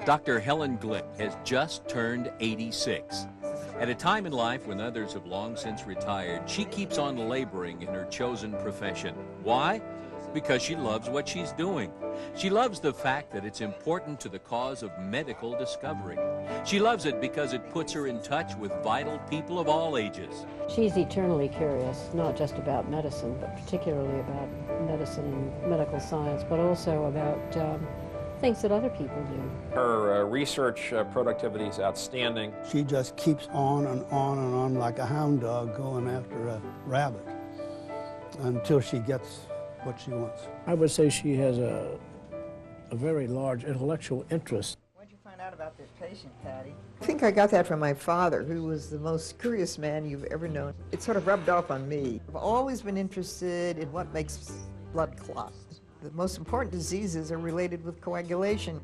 Dr. Helen Glueck has just turned 86. At a time in life when others have long since retired, she keeps on laboring in her chosen profession. Why? Because she loves what she's doing. She loves the fact that it's important to the cause of medical discovery. She loves it because it puts her in touch with vital people of all ages. She's eternally curious, not just about medicine, but particularly about medicine and medical science, but also about things that other people do. Her research productivity is outstanding. She just keeps on and on and on like a hound dog going after a rabbit until she gets what she wants. I would say she has a very large intellectual interest. What did you find out about this patient, Patty? I think I got that from my father, who was the most curious man you've ever known. It sort of rubbed off on me. I've always been interested in what makes blood clot. The most important diseases are related with coagulation.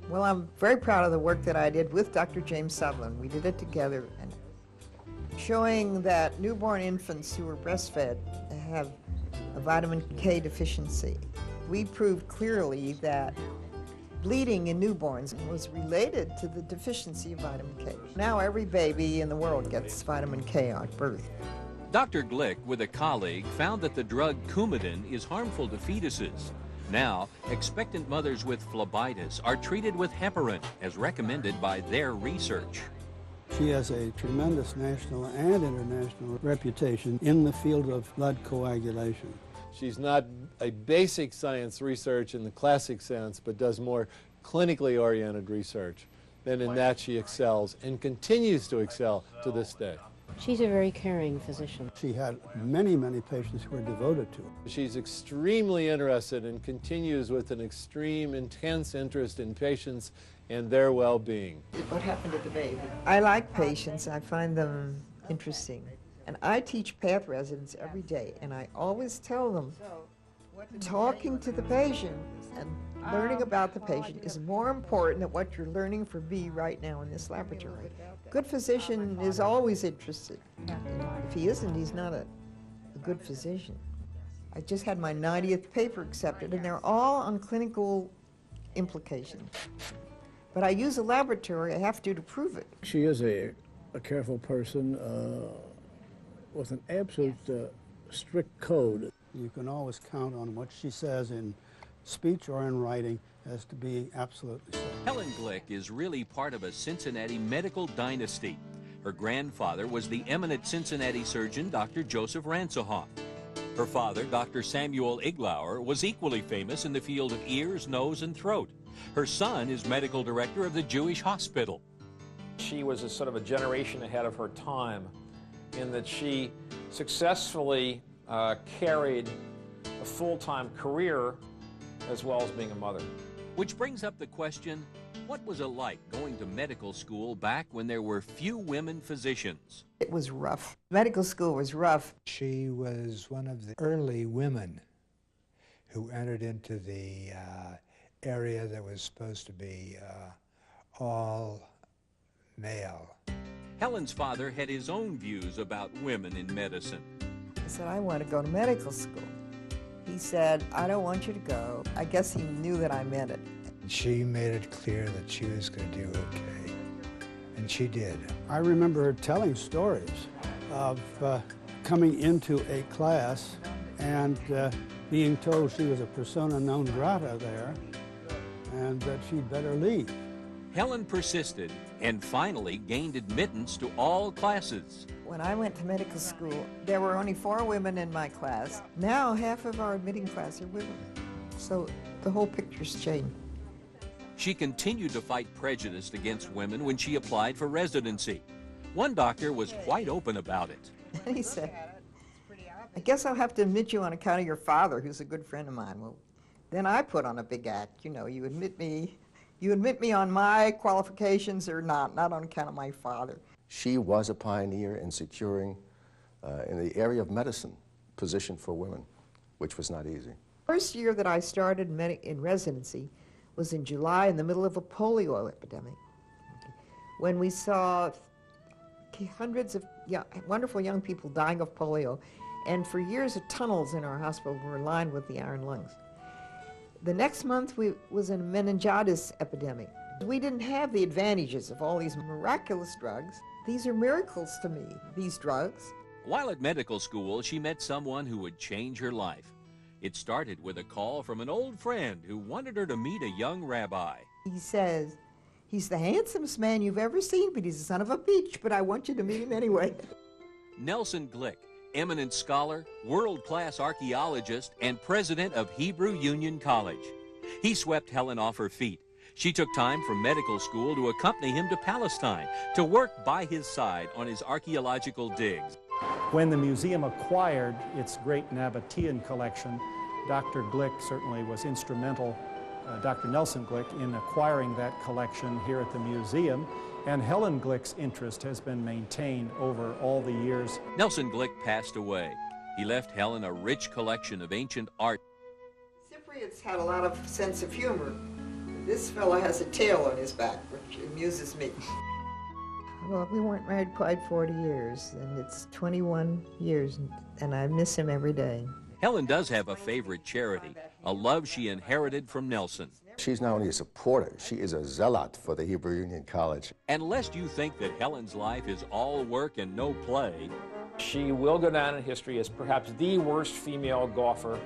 Well, I'm very proud of the work that I did with Dr. James Sutherland. We did it together, and showing that newborn infants who are breastfed have a vitamin K deficiency. We proved clearly that bleeding in newborns was related to the deficiency of vitamin K. Now every baby in the world gets vitamin K at birth. Dr. Glueck, with a colleague, found that the drug Coumadin is harmful to fetuses. Now, expectant mothers with phlebitis are treated with heparin, as recommended by their research. She has a tremendous national and international reputation in the field of blood coagulation. She's not a basic science research in the classic sense, but does more clinically oriented research. Then in that she excels and continues to excel to this day. She's a very caring physician. She had many, many patients who were devoted to her. She's extremely interested and continues with an extreme, intense interest in patients and their well-being. What happened to the baby? I like patients. I find them interesting. And I teach PATH residents every day, and I always tell them, talking to the patient and learning about the patient is more important than what you're learning for me right now in this laboratory. Good physician is always interested. And if he isn't, he's not a good physician. I just had my 90th paper accepted, and they're all on clinical implications. But I use a laboratory, I have to prove it. She is a careful person with an absolute strict code. You can always count on what she says in speech or in writing as to be absolutely so. Helen Glueck is really part of a Cincinnati medical dynasty. Her grandfather was the eminent Cincinnati surgeon, Dr. Joseph Ransohoff. Her father, Dr. Samuel Iglauer, was equally famous in the field of ears, nose, and throat. Her son is medical director of the Jewish hospital. She was a sort of a generation ahead of her time in that she successfully carried a full-time career as well as being a mother. Which brings up the question, what was it like going to medical school back when there were few women physicians? It was rough. Medical school was rough. She was one of the early women who entered into the area that was supposed to be all male. Helen's father had his own views about women in medicine. I said, I want to go to medical school. He said, I don't want you to go. I guess he knew that I meant it. She made it clear that she was going to do okay, and she did. I remember her telling stories of coming into a class and being told she was a persona non grata there and that she'd better leave. Helen persisted and finally gained admittance to all classes. When I went to medical school, there were only 4 women in my class. Now half of our admitting class are women. So the whole picture's changed. She continued to fight prejudice against women when she applied for residency. One doctor was quite open about it. And he said, I guess I'll have to admit you on account of your father, who's a good friend of mine. Well, then I put on a big act. You know, you admit me on my qualifications or not on account of my father. She was a pioneer in securing, in the area of medicine, position for women, which was not easy. First year that I started in residency was in July in the middle of a polio epidemic, when we saw hundreds of wonderful young people dying of polio, and for years the tunnels in our hospital were lined with the iron lungs. The next month was a meningitis epidemic. We didn't have the advantages of all these miraculous drugs. These are miracles to me, these drugs. While at medical school, she met someone who would change her life. It started with a call from an old friend who wanted her to meet a young rabbi. He says, he's the handsomest man you've ever seen, but he's the son of a peach, but I want you to meet him anyway. Nelson Glueck, eminent scholar, world-class archaeologist, and president of Hebrew Union College. He swept Helen off her feet. She took time from medical school to accompany him to Palestine, to work by his side on his archaeological digs. When the museum acquired its great Nabatean collection, Dr. Glueck certainly was instrumental, Dr. Nelson Glueck, in acquiring that collection here at the museum, and Helen Glueck's interest has been maintained over all the years. Nelson Glueck passed away. He left Helen a rich collection of ancient art. Cypriots had a lot of sense of humor. This fellow has a tail on his back, which amuses me. Well, we weren't married quite 40 years, and it's 21 years, and I miss him every day. Helen does have a favorite charity, a love she inherited from Nelson. She's not only a supporter, she is a zealot for the Hebrew Union College. And lest you think that Helen's life is all work and no play, She will go down in history as perhaps the worst female golfer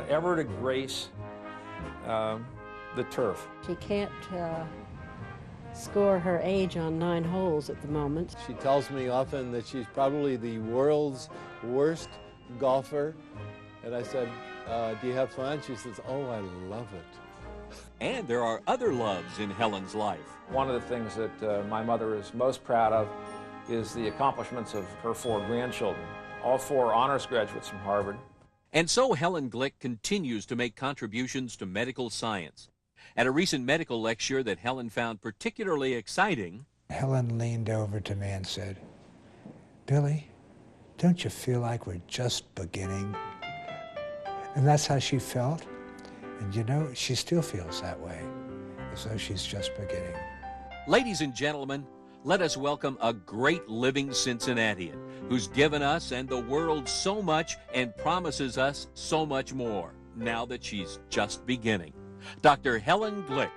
ever to grace the turf. She can't score her age on 9 holes at the moment. She tells me often that she's probably the world's worst golfer. And I said, do you have fun? She says, oh, I love it. and there are other loves in Helen's life. One of the things that my mother is most proud of is the accomplishments of her 4 grandchildren. All 4 honors graduates from Harvard. And so Helen Glueck continues to make contributions to medical science. At a recent medical lecture that Helen found particularly exciting, Helen leaned over to me and said, Billy, don't you feel like we're just beginning? And that's how she felt. And you know, she still feels that way, as though she's just beginning. ladies and gentlemen, let us welcome a great living Cincinnatian who's given us and the world so much and promises us so much more now that she's just beginning. Dr. Helen Glueck.